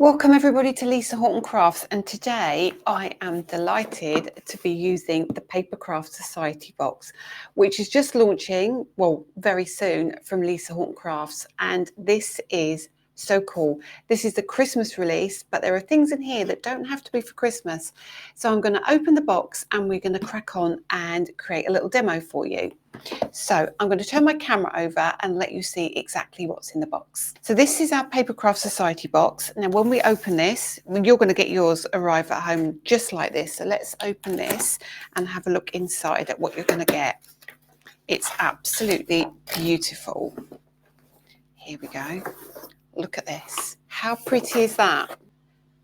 Welcome everybody to Lisa Horton Crafts, and today I am delighted to be using the Papercraft Society Box, which is just launching, well, very soon from Lisa Horton Crafts, and this is so cool. This is the Christmas release, but there are things in here that don't have to be for Christmas. So I'm going to open the box and we're going to crack on and create a little demo for you. So I'm going to turn my camera over and let you see exactly what's in the box. So this is our Papercraft Society box. Now when we open this, you're going to get yours arrive at home just like this. So let's open this and have a look inside at what you're going to get. It's absolutely beautiful. Here we go. Look at this. How pretty is that?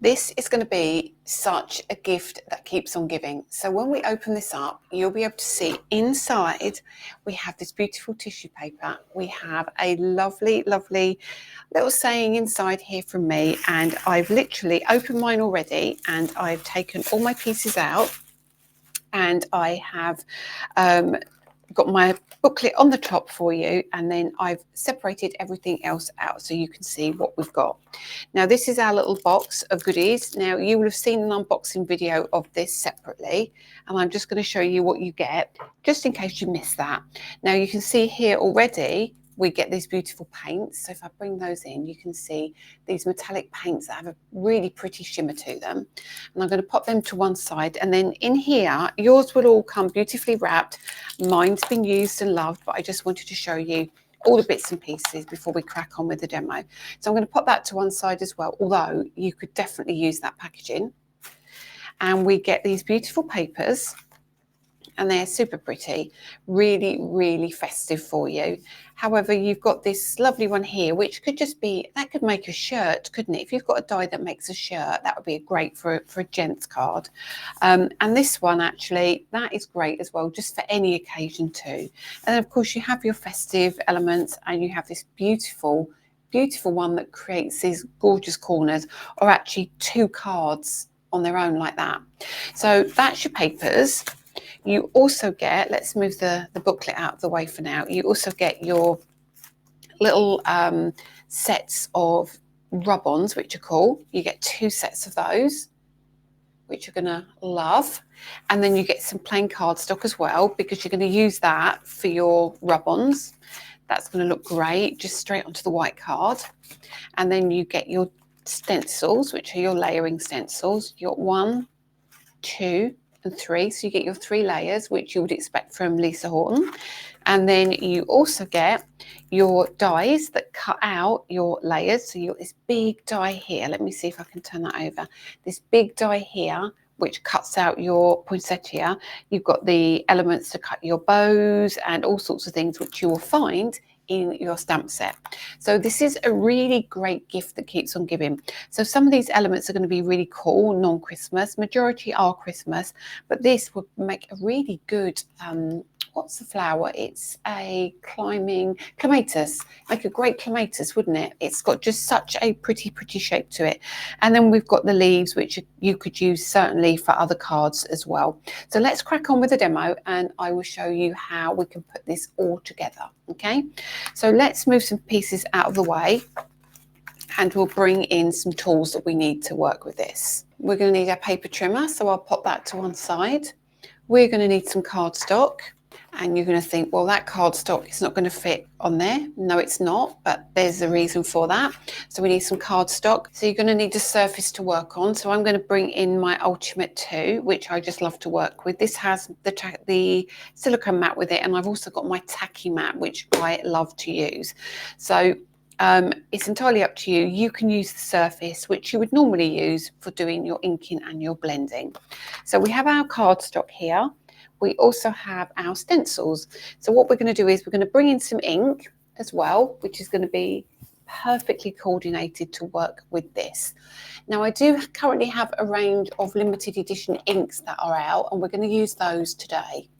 This is going to be such a gift that keeps on giving. So when we open this up, you'll be able to see inside we have this beautiful tissue paper. We have a lovely, lovely little saying inside here from me, and I've literally opened mine already and I've taken all my pieces out, and I have got my booklet on the top for you, and then I've separated everything else out so you can see what we've got. Now this is our little box of goodies. Now you will have seen an unboxing video of this separately, and I'm just going to show you what you get just in case you missed that. Now you can see here already we get these beautiful paints. So if I bring those in, you can see these metallic paints that have a really pretty shimmer to them. And I'm going to pop them to one side. And then in here, yours will all come beautifully wrapped. Mine's been used and loved, but I just wanted to show you all the bits and pieces before we crack on with the demo. So I'm going to pop that to one side as well, although you could definitely use that packaging. And we get these beautiful papers, and they're super pretty, really, really festive for you. However, you've got this lovely one here, which could just be, that could make a shirt, couldn't it? If you've got a die that makes a shirt, that would be great for a gents card. And this one, actually, that is great as well, just for any occasion too. And of course, you have your festive elements, and you have this beautiful, beautiful one that creates these gorgeous corners, or actually two cards on their own like that. So that's your papers. You also get, let's move the booklet out of the way for now. You also get your little sets of rub-ons, which are cool. You get 2 sets of those, which you're going to love. And then you get some plain cardstock as well, because you're going to use that for your rub-ons. That's going to look great, just straight onto the white card. And then you get your stencils, which are your layering stencils. You got 1, 2, and 3, so you get your 3 layers, which you would expect from Lisa Horton. And then you also get your dies that cut out your layers. So you got this big die here. Let me see if I can turn that over. This big die here, which cuts out your poinsettia. You've got the elements to cut your bows and all sorts of things, which you will find in your stamp set. So this is a really great gift that keeps on giving. So some of these elements are going to be really cool, non-Christmas, majority are Christmas, but this would make a really good what's the flower? It's a clematis, like a great clematis, wouldn't it? It's got just such a pretty shape to it. And then we've got the leaves, which you could use certainly for other cards as well. So let's crack on with the demo, and I will show you how we can put this all together. Okay, so let's move some pieces out of the way, and we'll bring in some tools that we need to work with this. We're going to need our paper trimmer, so I'll pop that to one side. We're going to need some cardstock. And you're going to think, well, that cardstock is not going to fit on there. No, it's not, but there's a reason for that. So we need some cardstock. So you're going to need a surface to work on. So I'm going to bring in my Ultimate 2, which I just love to work with. This has the silicone mat with it, and I've also got my tacky mat, which I love to use. So it's entirely up to you. You can use the surface, which you would normally use for doing your inking and your blending. So we have our cardstock here. We also have our stencils. So what we're going to do is we're going to bring in some ink as well, which is going to be perfectly coordinated to work with this. Now I do currently have a range of limited edition inks that are out, and we're going to use those today.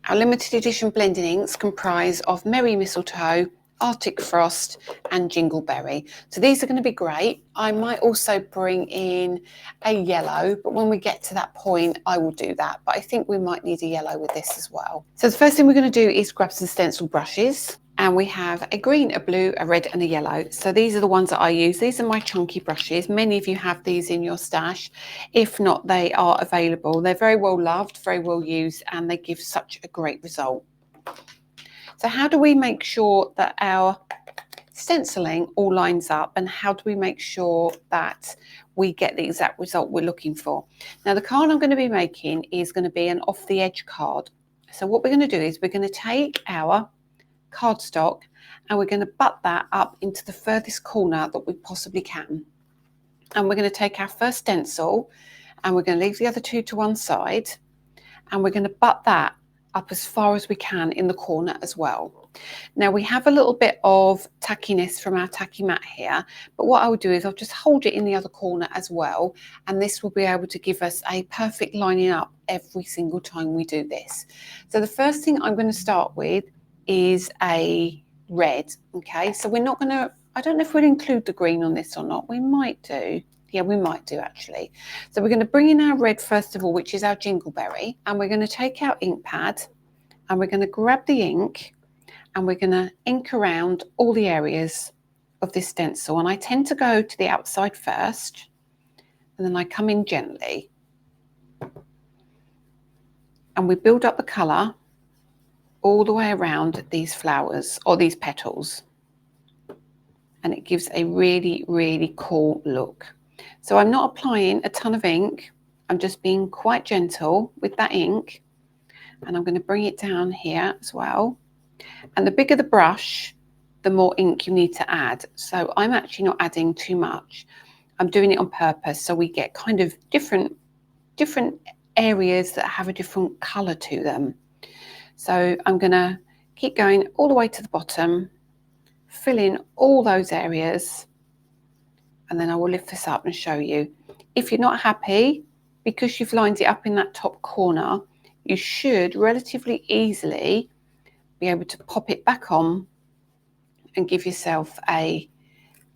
Our limited edition blending inks comprise of Merry Mistletoe, Arctic Frost and Jingleberry. So these are going to be great. I might also bring in a yellow, but when we get to that point, I will do that. But I think we might need a yellow with this as well. So the first thing we're going to do is grab some stencil brushes, And we have a green, a blue, a red and a yellow. So these are the ones that I use. These are my chunky brushes. Many of you have these in your stash. If not, they are available. They're very well loved, very well used, and they give such a great result. So how do we make sure that our stenciling all lines up, and how do we make sure that we get the exact result we're looking for? Now, the card I'm going to be making is going to be an off the edge card. So what we're going to do is we're going to take our cardstock and we're going to butt that up into the furthest corner that we possibly can. And we're going to take our first stencil and we're going to leave the other two to one side, and we're going to butt that up as far as we can in the corner as well. Now we have a little bit of tackiness from our tacky mat here, but what I will do is I'll just hold it in the other corner as well, and this will be able to give us a perfect lining up every single time we do this. So the first thing I'm going to start with is a red. Okay, so we're not going to, I don't know if we'll include the green on this or not. We might do. Yeah, we might do actually. So we're going to bring in our red first of all, which is our jingleberry, and we're going to take our ink pad and we're going to grab the ink and we're going to ink around all the areas of this stencil. And I tend to go to the outside first and then I come in gently and we build up the colour all the way around these flowers or these petals, and it gives a really, really cool look. So I'm not applying a ton of ink, I'm just being quite gentle with that ink, and I'm going to bring it down here as well. And the bigger the brush, the more ink you need to add. So I'm actually not adding too much. I'm doing it on purpose so we get kind of different areas that have a different colour to them. So I'm going to keep going all the way to the bottom, fill in all those areas, and then I will lift this up and show you. If you're not happy, because you've lined it up in that top corner, you should relatively easily be able to pop it back on and give yourself a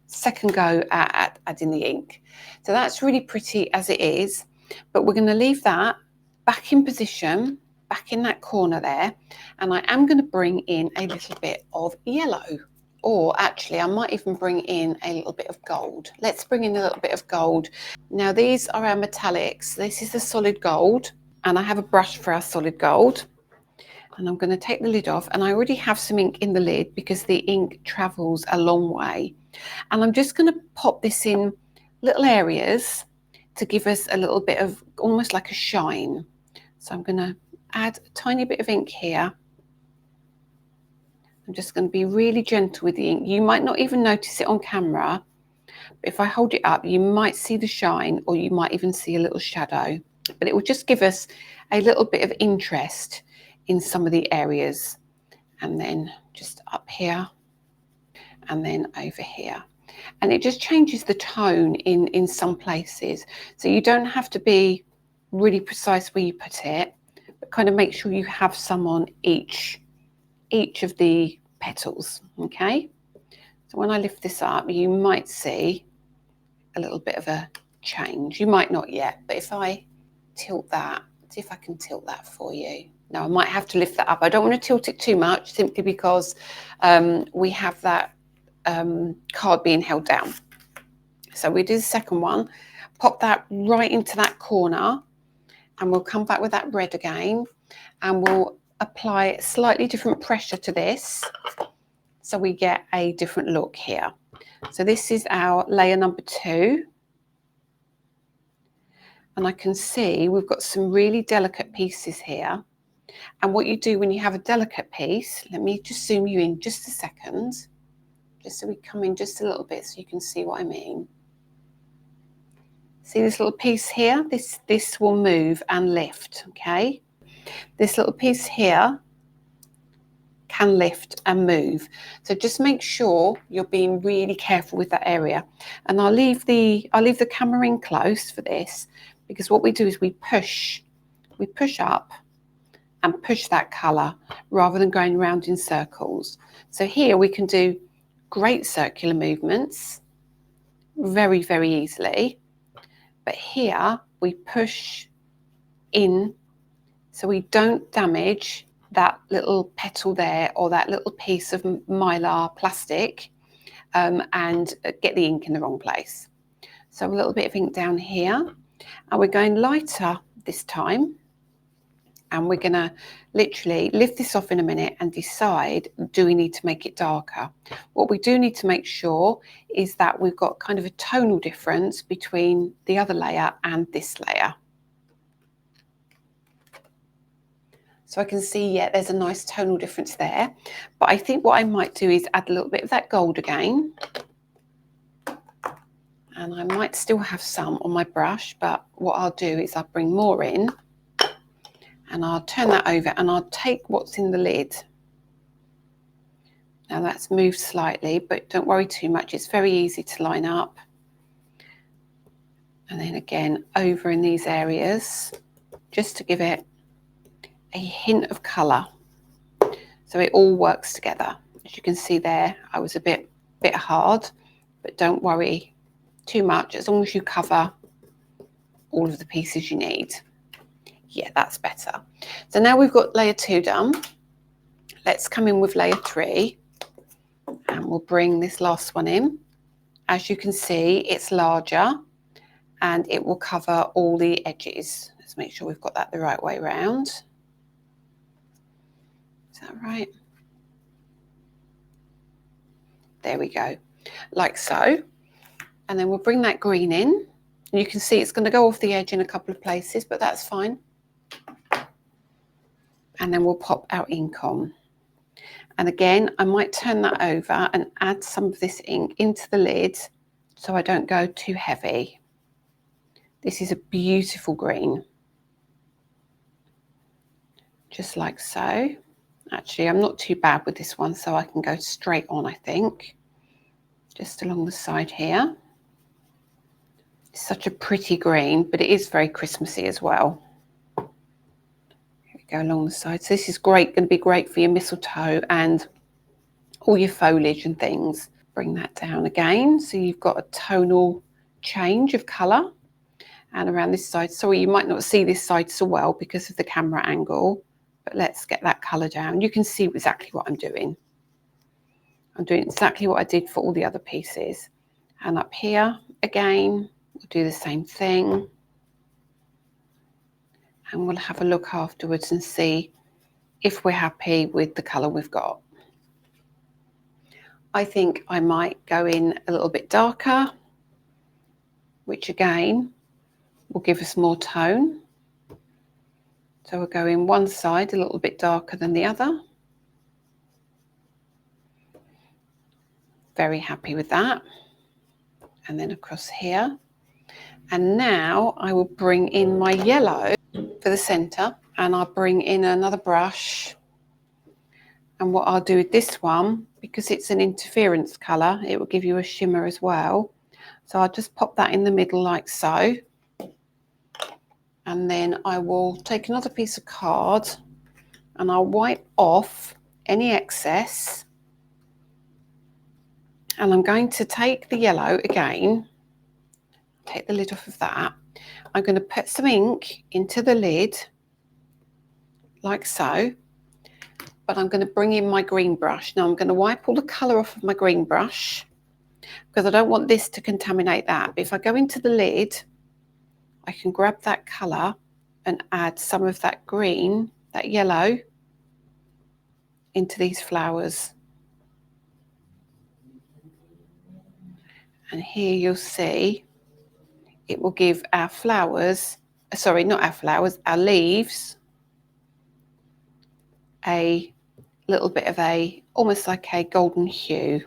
second go at adding the ink. So that's really pretty as it is, but we're going to leave that back in position, back in that corner there, and I am going to bring in a little bit of yellow, or actually I might even bring in a little bit of gold. Let's bring in a little bit of gold. Now these are our metallics. This is the solid gold, and I have a brush for our solid gold, and I'm going to take the lid off, and I already have some ink in the lid because the ink travels a long way, and I'm just going to pop this in little areas to give us a little bit of almost like a shine. So I'm going to add a tiny bit of ink here. I'm just going to be really gentle with the ink. You might not even notice it on camera, but if I hold it up, you might see the shine, or you might even see a little shadow, but it will just give us a little bit of interest in some of the areas. And then just up here and then over here. And it just changes the tone in some places. So you don't have to be really precise where you put it, but kind of make sure you have some on each of the petals. Okay, so when I lift this up, you might see a little bit of a change. You might not yet, but if I tilt that, see if I can tilt that for you. Now I might have to lift that up. I don't want to tilt it too much, simply because we have that card being held down. So we do the second one, pop that right into that corner, and we'll come back with that red again, and we'll apply slightly different pressure to this so we get a different look here. So this is our layer number 2, and I can see we've got some really delicate pieces here. And what you do when you have a delicate piece, let me just zoom you in just a second, just so we come in just a little bit so you can see what I mean. See this little piece here? This will move and lift, okay? This little piece here can lift and move. So just make sure you're being really careful with that area. And I'll leave the camera in close for this, because what we do is we push up and push that colour rather than going around in circles. So here we can do great circular movements very, very easily. But here we push in so we don't damage that little petal there or that little piece of mylar plastic and get the ink in the wrong place. So a little bit of ink down here, and we're going lighter this time, and we're going to literally lift this off in a minute and decide, do we need to make it darker? What we do need to make sure is that we've got kind of a tonal difference between the other layer and this layer. So I can see, yeah, there's a nice tonal difference there. But I think what I might do is add a little bit of that gold again. And I might still have some on my brush, but what I'll do is I'll bring more in and I'll turn that over and I'll take what's in the lid. Now that's moved slightly, but don't worry too much. It's very easy to line up. And then again, over in these areas, just to give it a hint of colour. So it all works together. As you can see there, I was a bit hard, but don't worry too much as long as you cover all of the pieces you need. Yeah, that's better. So now we've got layer 2 done. Let's come in with layer 3 and we'll bring this last one in. As you can see, it's larger and it will cover all the edges. Let's make sure we've got that the right way around. Is that right? There we go, like so. And then we'll bring that green in. And you can see it's going to go off the edge in a couple of places, but that's fine. And then we'll pop our ink on. And again, I might turn that over and add some of this ink into the lid so I don't go too heavy. This is a beautiful green. Just like so. Actually, I'm not too bad with this one, so I can go straight on, I think. Just along the side here. It's such a pretty green, but it is very Christmassy as well. Here we go along the side. So this is great, going to be great for your mistletoe and all your foliage and things. Bring that down again, so you've got a tonal change of colour. And around this side, sorry, you might not see this side so well because of the camera angle, but let's get that colour down. You can see exactly what I'm doing. I'm doing exactly what I did for all the other pieces. And up here, again, we'll do the same thing. And we'll have a look afterwards and see if we're happy with the colour we've got. I think I might go in a little bit darker, which again will give us more tone. So we'll go in one side a little bit darker than the other. Very happy with that. And then across here. And now I will bring in my yellow for the centre, and I'll bring in another brush. And what I'll do with this one, because it's an interference colour, it will give you a shimmer as well. So I'll just pop that in the middle like so. And then I will take another piece of card and I'll wipe off any excess. And I'm going to take the yellow again, take the lid off of that. I'm going to put some ink into the lid like so, but I'm going to bring in my green brush. Now I'm going to wipe all the colour off of my green brush because I don't want this to contaminate that. But if I go into the lid, I can grab that colour and add some of that green, that yellow, into these flowers. And here you'll see it will give our flowers, sorry, not our flowers, our leaves, a little bit of a, almost like a golden hue.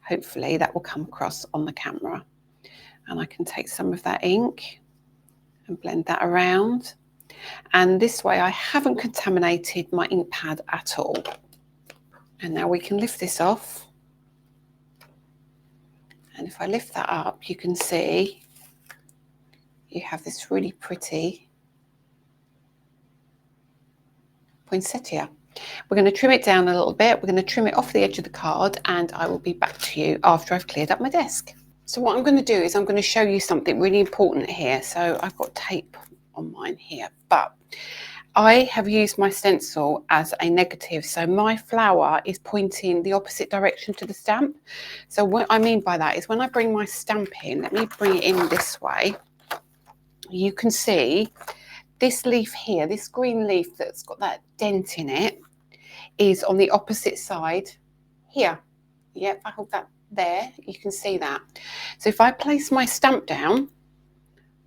Hopefully that will come across on the camera. And I can take some of that ink and blend that around. And this way I haven't contaminated my ink pad at all. And now we can lift this off. And if I lift that up, you can see you have this really pretty poinsettia. We're going to trim it down a little bit. We're going to trim it off the edge of the card, and I will be back to you after I've cleared up my desk. So what I'm going to do is I'm going to show you something really important here. So I've got tape on mine here, but I have used my stencil as a negative, so my flower is pointing the opposite direction to the stamp. So what I mean by that is when I bring my stamp in, let me bring it in this way, you can see this leaf here, this green leaf that's got that dent in it, is on the opposite side here. Yep, I hold that there, you can see that. So if I place my stamp down,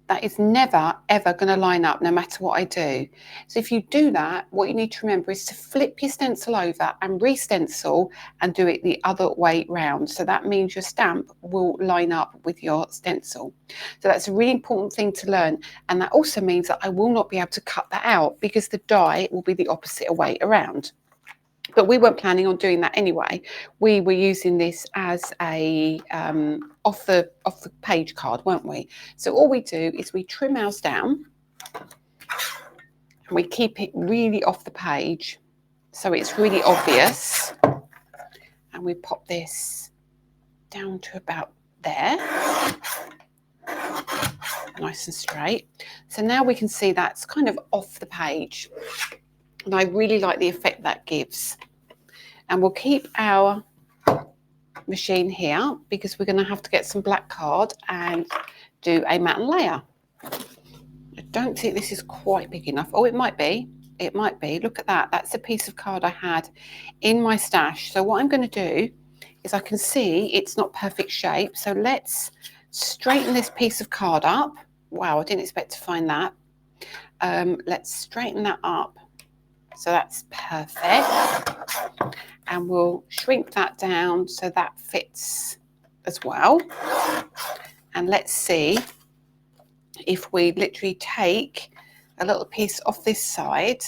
that is never, ever going to line up no matter what I do. So if you do that, what you need to remember is to flip your stencil over and re-stencil and do it the other way round. So that means your stamp will line up with your stencil. So that's a really important thing to learn. And that also means that I will not be able to cut that out because the die will be the opposite way around. But we weren't planning on doing that anyway. We were using this as a off the page card, weren't we? So all we do is we trim ours down and we keep it really off the page so it's really obvious. And we pop this down to about there, nice and straight. So now we can see that's kind of off the page. And I really like the effect that gives. And we'll keep our machine here because we're going to have to get some black card and do a matte layer. I don't think this is quite big enough. Oh, it might be. It might be. Look at that. That's a piece of card I had in my stash. So what I'm going to do is I can see it's not perfect shape. So let's straighten this piece of card up. Wow, I didn't expect to find that. Let's straighten that up. So that's perfect. And we'll shrink that down so that fits as well. And let's see if we literally take a little piece off this side,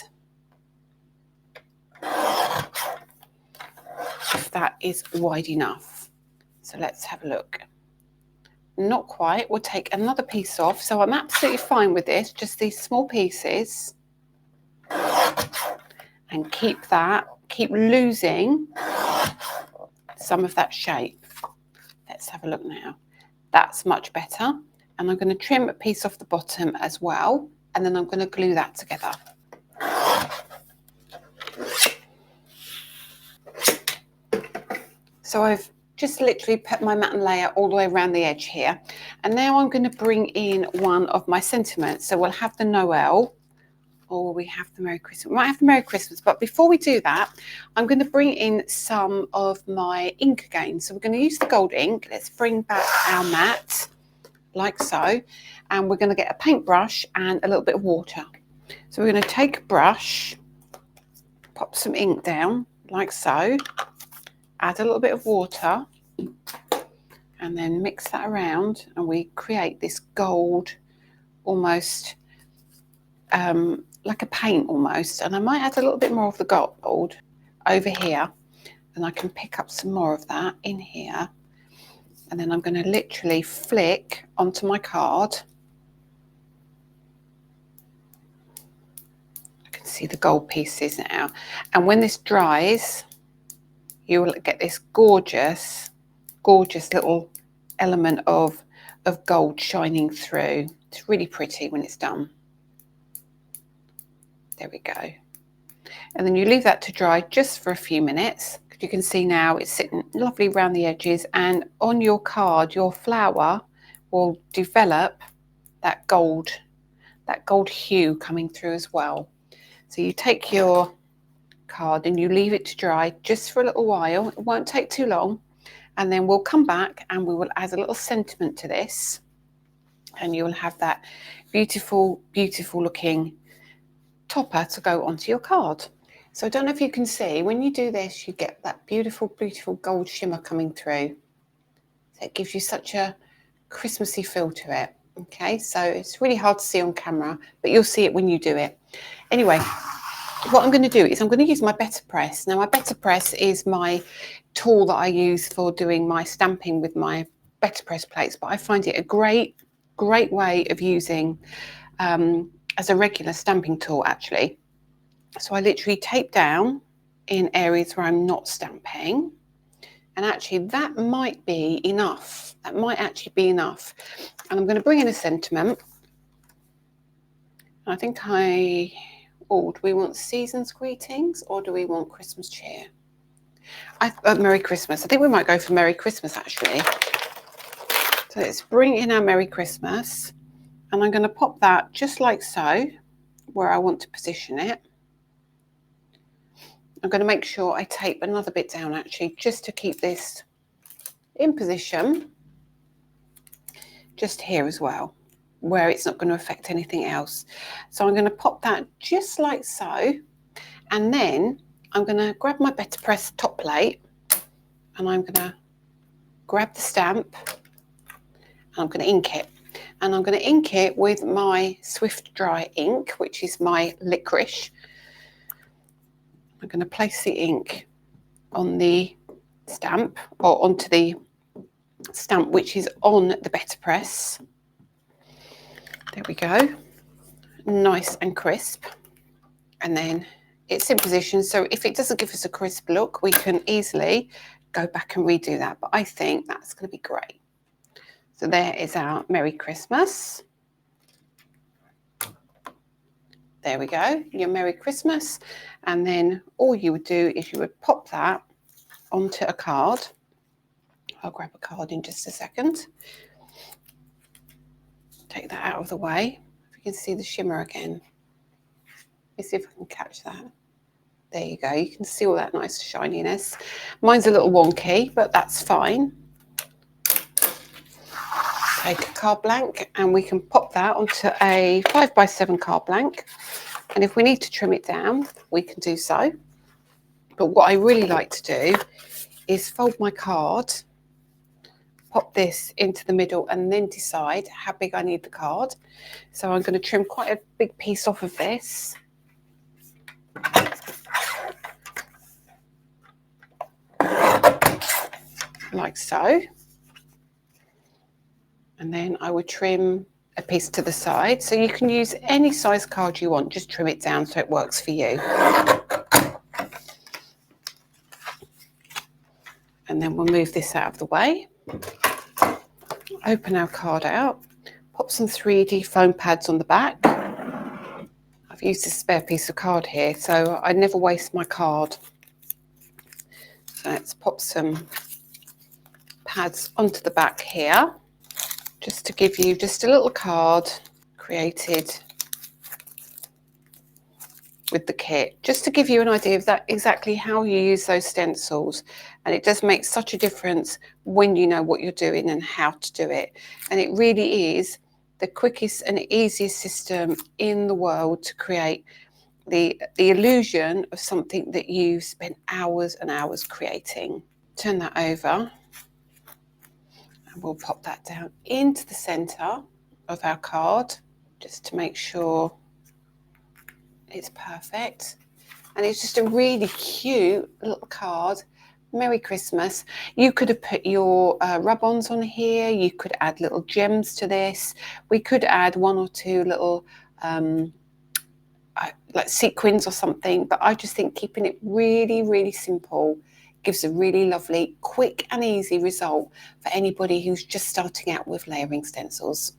if that is wide enough. So let's have a look. Not quite. We'll take another piece off. So I'm absolutely fine with this, just these small pieces. And keep losing some of that shape. Let's have a look now. That's much better. And I'm going to trim a piece off the bottom as well. And then I'm going to glue that together. So I've just literally put my matte layer all the way around the edge here. And now I'm going to bring in one of my sentiments. So we'll have the Noel. Or we have the Merry Christmas. We might have the Merry Christmas, but before we do that, I'm going to bring in some of my ink again. So we're going to use the gold ink. Let's bring back our matte, like so. And we're going to get a paintbrush and a little bit of water. So we're going to take a brush, pop some ink down, like so. Add a little bit of water, and then mix that around. And we create this gold, almost like a paint almost. And I might add a little bit more of the gold over here, and I can pick up some more of that in here. And then I'm going to literally flick onto my card. I can see the gold pieces now. And when this dries, you will get this gorgeous little element of gold shining through. It's really pretty when it's done. There we go. And then you leave that to dry just for a few minutes. You can see now it's sitting lovely around the edges, and on your card, your flower will develop that gold hue coming through as well. So you take your card and you leave it to dry just for a little while. It won't take too long. And then we'll come back and we will add a little sentiment to this. And you'll have that beautiful, beautiful looking topper to go onto your card. So I don't know if you can see, when you do this, you get that beautiful, beautiful gold shimmer coming through. So it gives you such a Christmassy feel to it. Okay, so it's really hard to see on camera, but you'll see it when you do it. Anyway, what I'm going to do is I'm going to use my Better Press. Now, my Better Press is my tool that I use for doing my stamping with my Better Press plates, but I find it a great way of using as a regular stamping tool, actually. So I literally tape down in areas where I'm not stamping, and actually that might be enough. That might actually be enough. And I'm going to bring in a sentiment. I think I Oh, do we want season's greetings or do we want Christmas cheer? Merry Christmas. I think we might go for Merry Christmas actually. So let's bring in our Merry Christmas, and I'm going to pop that just like so where I want to position it. I'm going to make sure I tape another bit down actually, just to keep this in position, just here as well, where it's not going to affect anything else. So I'm going to pop that just like so, and then I'm going to grab my Better Press top plate, and I'm going to grab the stamp, and I'm going to ink it. And I'm going to ink it with my Swift Dry ink, which is my licorice. I'm going to place the ink on the stamp, or onto the stamp which is on the Better Press. There we go, nice and crisp. And then it's in position, so if it doesn't give us a crisp look, we can easily go back and redo that, but I think that's going to be great. So there is our Merry Christmas. There we go, your Merry Christmas. And then all you would do is you would pop that onto a card. I'll grab a card in just a second. Take that out of the way. If you can see the shimmer again. Let me see if I can catch that. There you go, you can see all that nice shininess. Mine's a little wonky, but that's fine. Take a card blank, and we can pop that onto a 5x7 card blank. And if we need to trim it down, we can do so. But what I really like to do is fold my card, pop this into the middle, and then decide how big I need the card. So I'm going to trim quite a big piece off of this. Like so. And then I would trim a piece to the side. So you can use any size card you want, just trim it down so it works for you. And then we'll move this out of the way. Open our card out, pop some 3D foam pads on the back. I've used a spare piece of card here, so I never waste my card. So let's pop some pads onto the back here, just to give you just a little card created with the kit, just to give you an idea of that, exactly how you use those stencils. And it does make such a difference when you know what you're doing and how to do it. And it really is the quickest and easiest system in the world to create the illusion of something that you've spent hours and hours creating. Turn that over, and we'll pop that down into the center of our card, just to make sure it's perfect. And it's just a really cute little card. Merry Christmas. You could have put your rub-ons on here. You could add little gems to this. We could add one or two little like sequins or something, but I just think keeping it really, really simple gives a really lovely, quick and easy result for anybody who's just starting out with layering stencils.